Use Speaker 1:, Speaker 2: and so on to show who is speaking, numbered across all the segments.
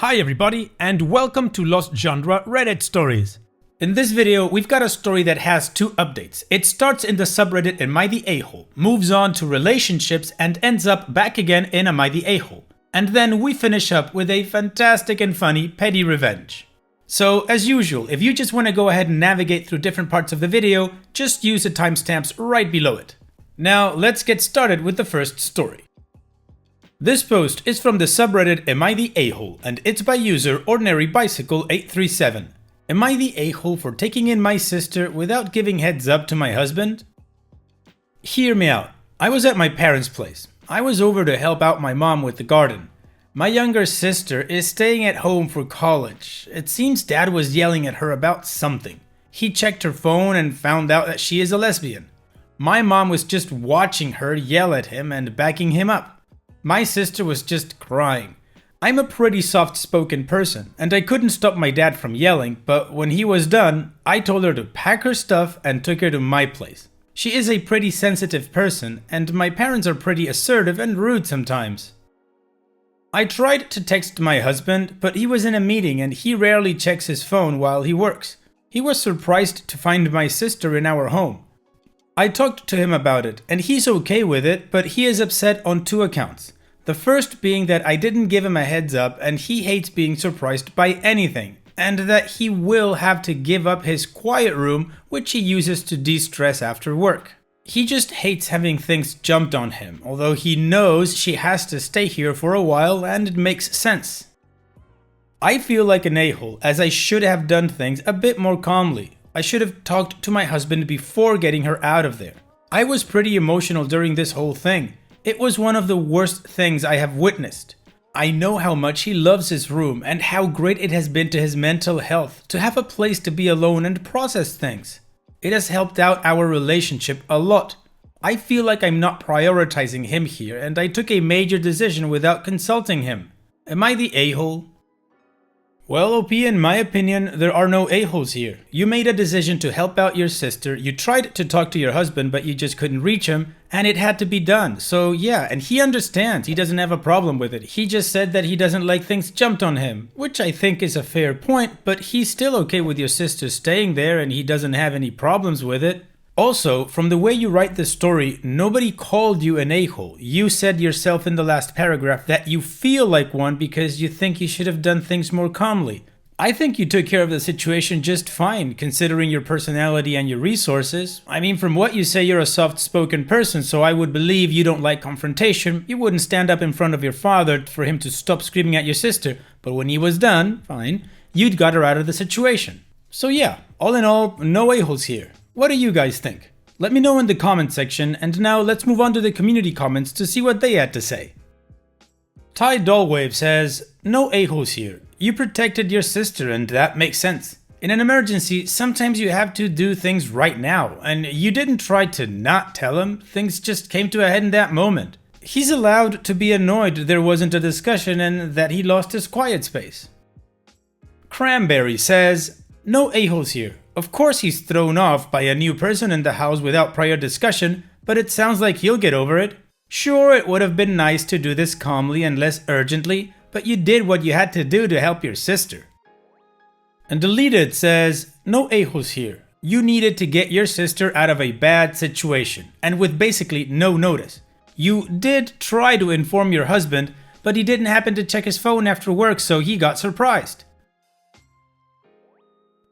Speaker 1: Hi everybody, and welcome to Lost Genre Reddit Stories. In this video, we've got a story that has two updates. It starts in the subreddit Am I the A-hole, moves on to relationships, and ends up back again in Am I the A-hole. And then we finish up with a fantastic and funny petty revenge. So, as usual, if you just want to go ahead and navigate through different parts of the video, just use the timestamps right below it. Now, let's get started with the first story. This post is from the subreddit Am I the A-hole, and it's by user OrdinaryBicycle837. Am I the a-hole for taking in my sister without giving heads up to my husband? Hear me out. I was at my parents' place. I was over to help out my mom with the garden. My younger sister is staying at home for college. It seems dad was yelling at her about something. He checked her phone and found out that she is a lesbian. My mom was just watching her yell at him and backing him up. My sister was just crying. I'm a pretty soft-spoken person, and I couldn't stop my dad from yelling, but when he was done, I told her to pack her stuff and took her to my place. She is a pretty sensitive person, and my parents are pretty assertive and rude sometimes. I tried to text my husband, but he was in a meeting and he rarely checks his phone while he works. He was surprised to find my sister in our home. I talked to him about it, and he's okay with it, but he is upset on two accounts. The first being that I didn't give him a heads up and he hates being surprised by anything, and that he will have to give up his quiet room, which he uses to de-stress after work. He just hates having things jumped on him, although he knows she has to stay here for a while and it makes sense. I feel like an a-hole, as I should have done things a bit more calmly. I should have talked to my husband before getting her out of there. I was pretty emotional during this whole thing. It was one of the worst things I have witnessed. I know how much he loves his room and how great it has been to his mental health to have a place to be alone and process things. It has helped out our relationship a lot. I feel like I'm not prioritizing him here, and I took a major decision without consulting him. Am I the a-hole? Well, OP, in my opinion, there are no a-holes here. You made a decision to help out your sister, you tried to talk to your husband but you just couldn't reach him, and it had to be done. So yeah, and he understands, he doesn't have a problem with it. He just said that he doesn't like things jumped on him, which I think is a fair point, but he's still okay with your sister staying there and he doesn't have any problems with it. Also, from the way you write the story, nobody called you an a-hole. You said yourself in the last paragraph that you feel like one because you think you should have done things more calmly. I think you took care of the situation just fine, considering your personality and your resources. I mean, from what you say, you're a soft-spoken person, so I would believe you don't like confrontation. You wouldn't stand up in front of your father for him to stop screaming at your sister, but when he was done, fine, you'd got her out of the situation. So yeah, all in all, no a-holes here. What do you guys think? Let me know in the comment section, and now let's move on to the community comments to see what they had to say. Ty Dollwave says, no a-holes here. You protected your sister and that makes sense. In an emergency, sometimes you have to do things right now, and you didn't try to not tell him, things just came to a head in that moment. He's allowed to be annoyed there wasn't a discussion and that he lost his quiet space. Cranberry says, no a-holes here. Of course he's thrown off by a new person in the house without prior discussion, but it sounds like he'll get over it. Sure, it would have been nice to do this calmly and less urgently, but you did what you had to do to help your sister. And Deleted says, no a-holes here. You needed to get your sister out of a bad situation, and with basically no notice. You did try to inform your husband, but he didn't happen to check his phone after work, so he got surprised.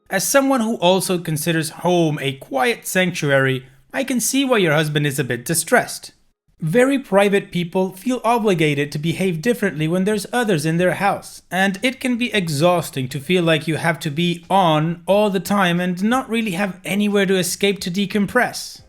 Speaker 1: As someone who also considers home a quiet sanctuary, I can see why your husband is a bit distressed. Very private people feel obligated to behave differently when there's others in their house, and it can be exhausting to feel like you have to be on all the time and not really have anywhere to escape to decompress.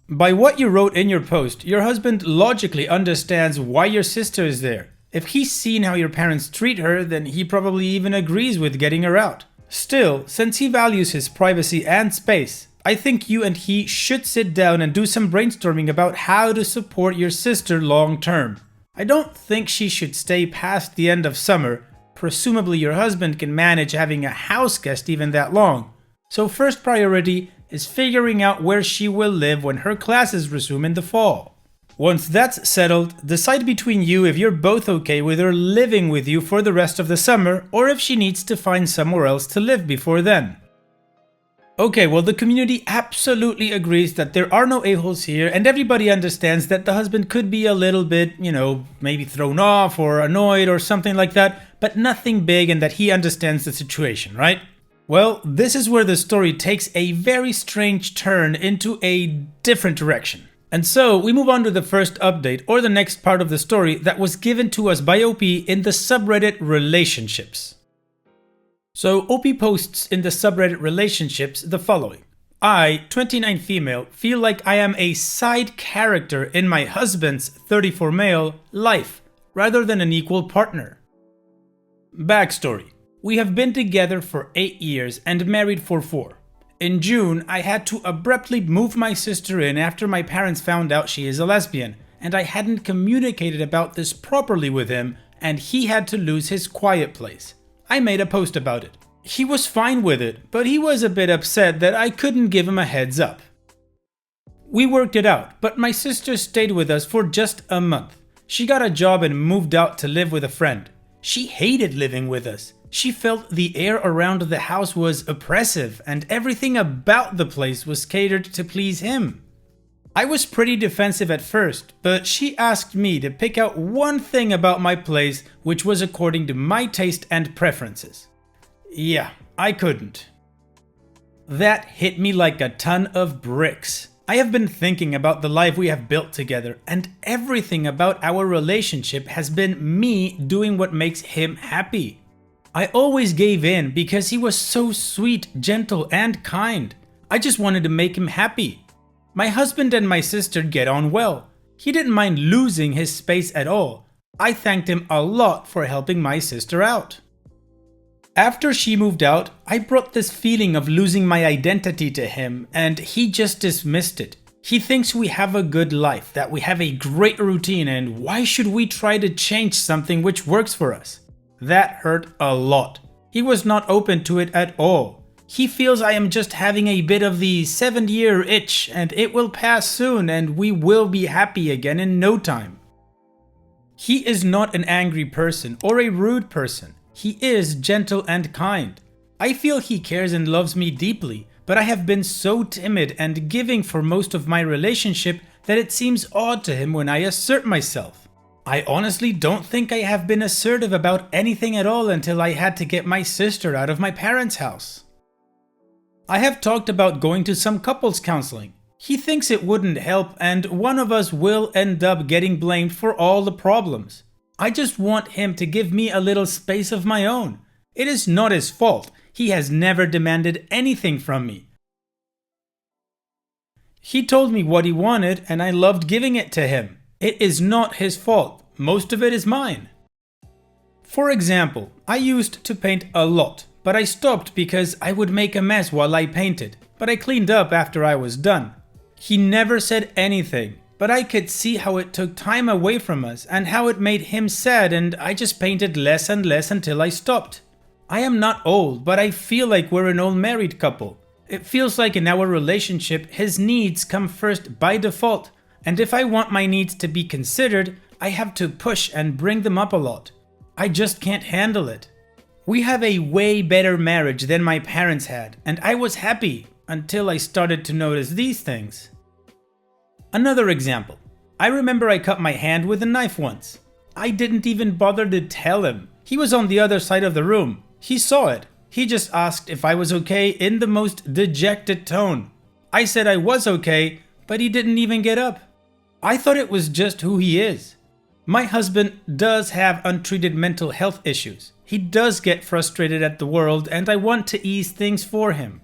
Speaker 1: By what you wrote in your post, your husband logically understands why your sister is there. If he's seen how your parents treat her, then he probably even agrees with getting her out. Still, since he values his privacy and space, I think you and he should sit down and do some brainstorming about how to support your sister long term. I don't think she should stay past the end of summer. Presumably your husband can manage having a house guest even that long. So first priority is figuring out where she will live when her classes resume in the fall. Once that's settled, decide between you if you're both okay with her living with you for the rest of the summer or if she needs to find somewhere else to live before then. Okay, well, the community absolutely agrees that there are no a-holes here, and everybody understands that the husband could be a little bit, maybe thrown off or annoyed or something like that, but nothing big, and that he understands the situation, right? Well, this is where the story takes a very strange turn into a different direction. And so we move on to the first update, or the next part of the story that was given to us by OP in the subreddit Relationships. So OP posts in the subreddit Relationships the following. I, 29 female, feel like I am a side character in my husband's, 34 male, life, rather than an equal partner. Backstory. We have been together for 8 years and married for 4. In June, I had to abruptly move my sister in after my parents found out she is a lesbian, and I hadn't communicated about this properly with him, and he had to lose his quiet place. I made a post about it. He was fine with it, but he was a bit upset that I couldn't give him a heads up. We worked it out, but my sister stayed with us for just a month. She got a job and moved out to live with a friend. She hated living with us. She felt the air around the house was oppressive and everything about the place was catered to please him. I was pretty defensive at first, but she asked me to pick out one thing about my place which was according to my taste and preferences. Yeah, I couldn't. That hit me like a ton of bricks. I have been thinking about the life we have built together, and everything about our relationship has been me doing what makes him happy. I always gave in because he was so sweet, gentle, and kind. I just wanted to make him happy. My husband and my sister get on well. He didn't mind losing his space at all. I thanked him a lot for helping my sister out. After she moved out, I brought this feeling of losing my identity to him, and he just dismissed it. He thinks we have a good life, that we have a great routine, and why should we try to change something which works for us? That hurt a lot. He was not open to it at all. He feels I am just having a bit of the 7-year itch and it will pass soon and we will be happy again in no time. He is not an angry person or a rude person. He is gentle and kind. I feel he cares and loves me deeply, but I have been so timid and giving for most of my relationship that it seems odd to him when I assert myself. I honestly don't think I have been assertive about anything at all until I had to get my sister out of my parents' house. I have talked about going to some couples counseling. He thinks it wouldn't help and one of us will end up getting blamed for all the problems. I just want him to give me a little space of my own. It is not his fault. He has never demanded anything from me. He told me what he wanted and I loved giving it to him. It is not his fault. Most of it is mine. For example, I used to paint a lot. But I stopped because I would make a mess while I painted, but I cleaned up after I was done. He never said anything, but I could see how it took time away from us and how it made him sad, and I just painted less and less until I stopped. I am not old, but I feel like we're an old married couple. It feels like in our relationship his needs come first by default, and if I want my needs to be considered, I have to push and bring them up a lot. I just can't handle it. We have a way better marriage than my parents had, and I was happy until I started to notice these things. Another example. I remember I cut my hand with a knife once. I didn't even bother to tell him. He was on the other side of the room. He saw it. He just asked if I was okay in the most dejected tone. I said I was okay, but he didn't even get up. I thought it was just who he is. My husband does have untreated mental health issues. He does get frustrated at the world and I want to ease things for him.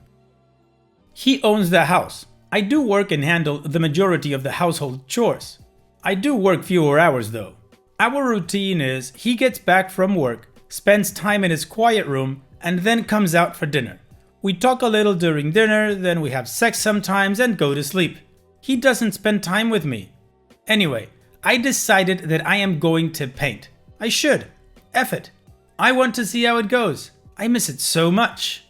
Speaker 1: He owns the house. I do work and handle the majority of the household chores. I do work fewer hours though. Our routine is he gets back from work, spends time in his quiet room, and then comes out for dinner. We talk a little during dinner, then we have sex sometimes and go to sleep. He doesn't spend time with me. Anyway, I decided that I am going to paint. I should. F it. I want to see how it goes. I miss it so much.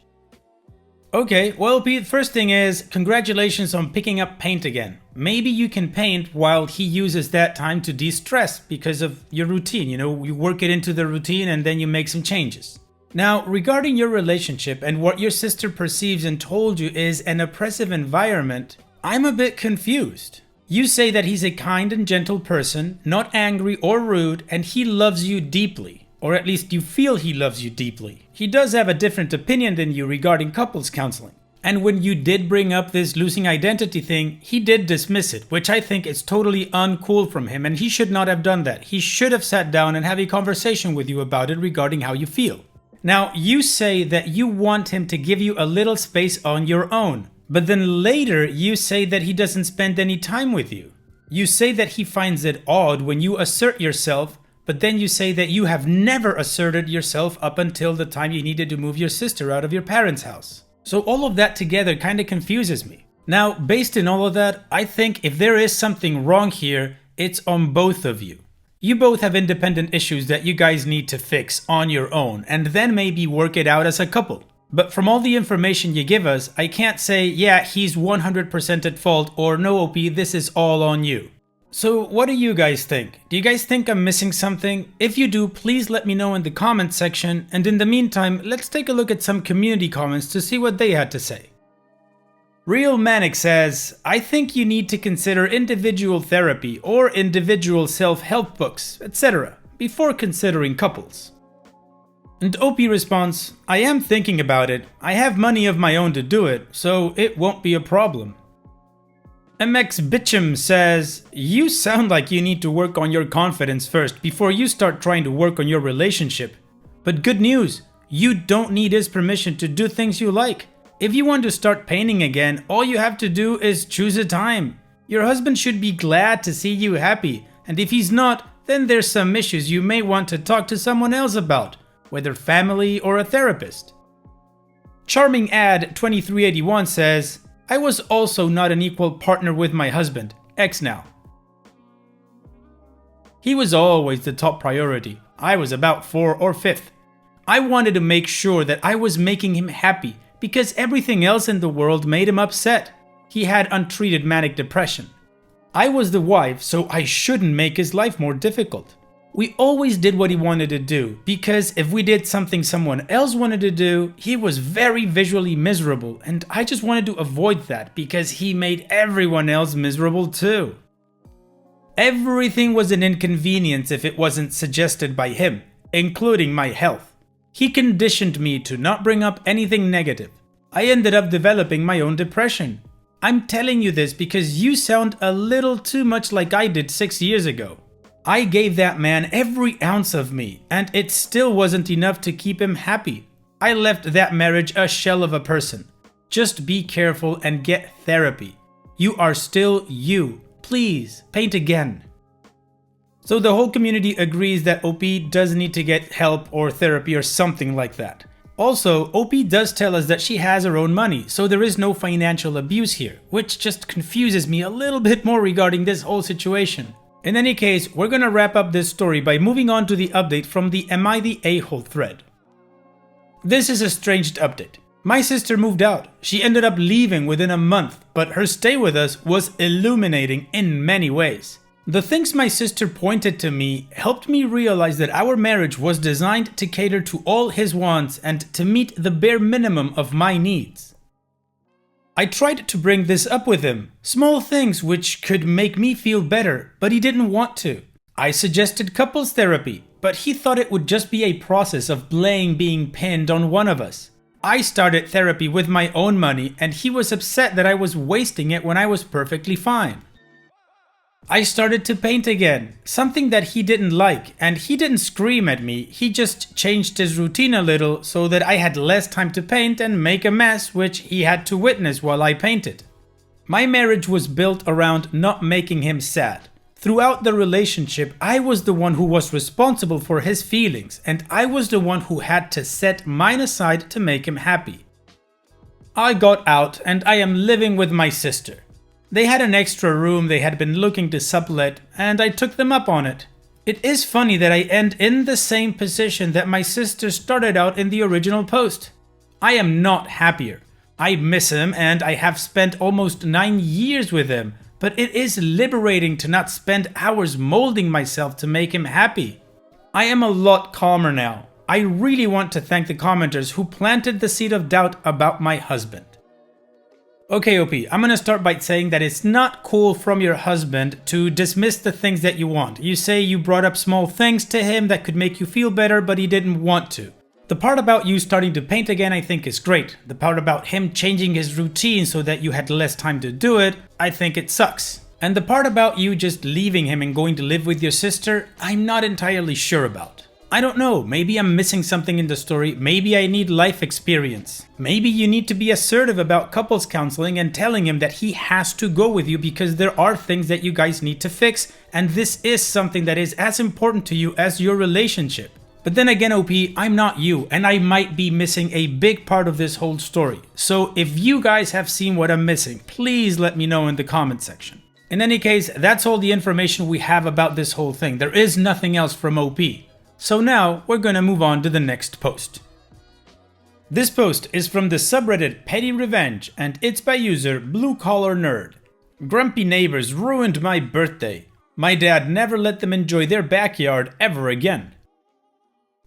Speaker 1: Okay, well Pete, first thing is, congratulations on picking up paint again. Maybe you can paint while he uses that time to de-stress because of your routine. You work it into the routine and then you make some changes. Now, regarding your relationship and what your sister perceives and told you is an oppressive environment, I'm a bit confused. You say that he's a kind and gentle person, not angry or rude, and he loves you deeply. Or at least you feel he loves you deeply. He does have a different opinion than you regarding couples counseling. And when you did bring up this losing identity thing, he did dismiss it, which I think is totally uncool from him, and he should not have done that. He should have sat down and have a conversation with you about it regarding how you feel. Now, you say that you want him to give you a little space on your own, but then later you say that he doesn't spend any time with you. You say that he finds it odd when you assert yourself, but then you say that you have never asserted yourself up until the time you needed to move your sister out of your parents' house. So all of that together kind of confuses me. Now, based on all of that, I think if there is something wrong here, it's on both of you. You both have independent issues that you guys need to fix on your own, and then maybe work it out as a couple. But from all the information you give us, I can't say, yeah, he's 100% at fault, or no, OP, this is all on you. So what do you guys think? Do you guys think I'm missing something? If you do, please let me know in the comments section, and in the meantime, let's take a look at some community comments to see what they had to say. Real Manic says, I think you need to consider individual therapy or individual self-help books, etc. before considering couples. And OP responds, I am thinking about it. I have money of my own to do it, so it won't be a problem. MX Bitchum says, you sound like you need to work on your confidence first before you start trying to work on your relationship. But good news, you don't need his permission to do things you like. If you want to start painting again, all you have to do is choose a time. Your husband should be glad to see you happy, and if he's not, then there's some issues you may want to talk to someone else about, whether family or a therapist. Charming Ad 2381 says, I was also not an equal partner with my husband, ex now. He was always the top priority. I was about 4th or 5th. I wanted to make sure that I was making him happy because everything else in the world made him upset. He had untreated manic depression. I was the wife, so I shouldn't make his life more difficult. We always did what he wanted to do, because if we did something someone else wanted to do, he was very visually miserable, and I just wanted to avoid that because he made everyone else miserable too. Everything was an inconvenience if it wasn't suggested by him, including my health. He conditioned me to not bring up anything negative. I ended up developing my own depression. I'm telling you this because you sound a little too much like I did 6 years ago. I gave that man every ounce of me, and it still wasn't enough to keep him happy. I left that marriage a shell of a person. Just be careful and get therapy. You are still you. Please, paint again. So the whole community agrees that OP does need to get help or therapy or something like that. Also, OP does tell us that she has her own money, so there is no financial abuse here, which just confuses me a little bit more regarding this whole situation. In any case, we're gonna wrap up this story by moving on to the update from the Am I the A-hole thread. This is a strange update. My sister moved out. She ended up leaving within a month, but her stay with us was illuminating in many ways. The things my sister pointed to me helped me realize that our marriage was designed to cater to all his wants and to meet the bare minimum of my needs. I tried to bring this up with him, small things which could make me feel better, but he didn't want to. I suggested couples therapy, but he thought it would just be a process of blame being pinned on one of us. I started therapy with my own money, and he was upset that I was wasting it when I was perfectly fine. I started to paint again, something that he didn't like, and he didn't scream at me, he just changed his routine a little so that I had less time to paint and make a mess which he had to witness while I painted. My marriage was built around not making him sad. Throughout the relationship, I was the one who was responsible for his feelings, and I was the one who had to set mine aside to make him happy. I got out and I am living with my sister. They had an extra room they had been looking to sublet, and I took them up on it. It is funny that I end in the same position that my sister started out in the original post. I am not happier. I miss him and I have spent almost 9 years with him, but it is liberating to not spend hours molding myself to make him happy. I am a lot calmer now. I really want to thank the commenters who planted the seed of doubt about my husband. Okay, OP, I'm gonna start by saying that it's not cool from your husband to dismiss the things that you want. You say you brought up small things to him that could make you feel better, but he didn't want to. The part about you starting to paint again I think is great. The part about him changing his routine so that you had less time to do it, I think it sucks. And the part about you just leaving him and going to live with your sister, I'm not entirely sure about. I don't know, maybe I'm missing something in the story, maybe I need life experience. Maybe you need to be assertive about couples counseling and telling him that he has to go with you because there are things that you guys need to fix, and this is something that is as important to you as your relationship. But then again, OP, I'm not you, and I might be missing a big part of this whole story. So if you guys have seen what I'm missing, please let me know in the comment section. In any case, that's all the information we have about this whole thing. There is nothing else from OP. So now we're gonna move on to the next post. This post is from the subreddit Petty Revenge, and it's by user Blue Collar Nerd. Grumpy neighbors ruined my birthday. My dad never let them enjoy their backyard ever again.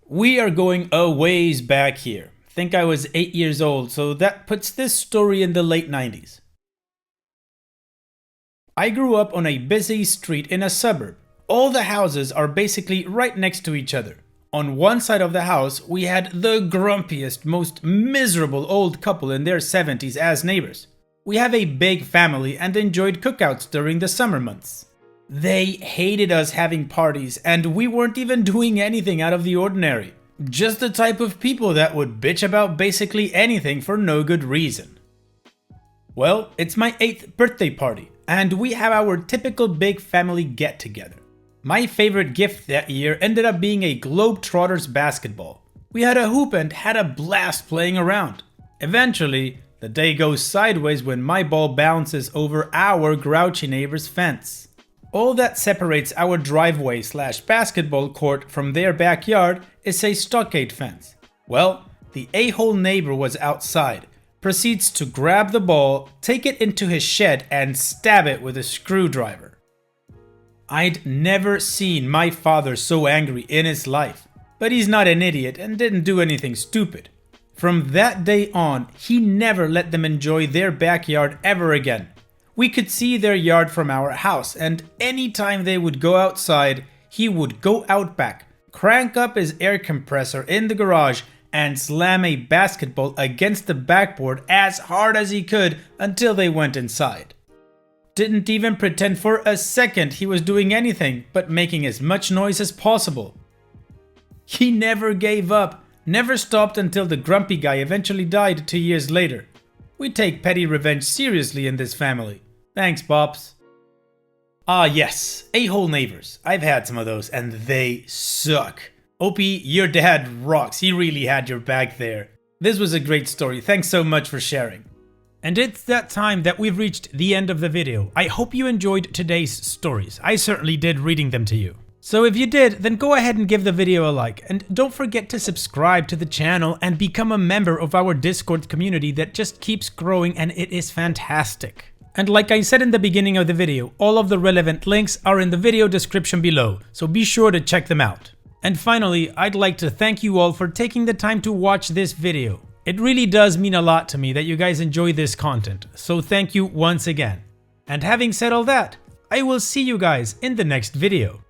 Speaker 1: We are going a ways back here. Think I was 8 years old, so that puts this story in the late 90s. I grew up on a busy street in a suburb. All the houses are basically right next to each other. On one side of the house, we had the grumpiest, most miserable old couple in their 70s as neighbors. We have a big family and enjoyed cookouts during the summer months. They hated us having parties, and we weren't even doing anything out of the ordinary. Just the type of people that would bitch about basically anything for no good reason. Well, it's my 8th birthday party, and we have our typical big family get-together. My favorite gift that year ended up being a Globetrotters basketball. We had a hoop and had a blast playing around. Eventually, the day goes sideways when my ball bounces over our grouchy neighbor's fence. All that separates our driveway/basketball court from their backyard is a stockade fence. Well, the a-hole neighbor was outside, proceeds to grab the ball, take it into his shed and stab it with a screwdriver. I'd never seen my father so angry in his life, but he's not an idiot and didn't do anything stupid. From that day on, he never let them enjoy their backyard ever again. We could see their yard from our house, and anytime they would go outside, he would go out back, crank up his air compressor in the garage, and slam a basketball against the backboard as hard as he could until they went inside. Didn't even pretend for a second he was doing anything but making as much noise as possible. He never gave up, never stopped until the grumpy guy eventually died 2 years later. We take petty revenge seriously in this family. Thanks, Pops. Ah yes, a-hole neighbors. I've had some of those and they suck. OP, your dad rocks. He really had your back there. This was a great story. Thanks so much for sharing. And it's that time that we've reached the end of the video. I hope you enjoyed today's stories. I certainly did reading them to you. So if you did, then go ahead and give the video a like, and don't forget to subscribe to the channel and become a member of our Discord community that just keeps growing, and it is fantastic. And like I said in the beginning of the video, all of the relevant links are in the video description below, so be sure to check them out. And finally, I'd like to thank you all for taking the time to watch this video. It really does mean a lot to me that you guys enjoy this content, so thank you once again. And having said all that, I will see you guys in the next video.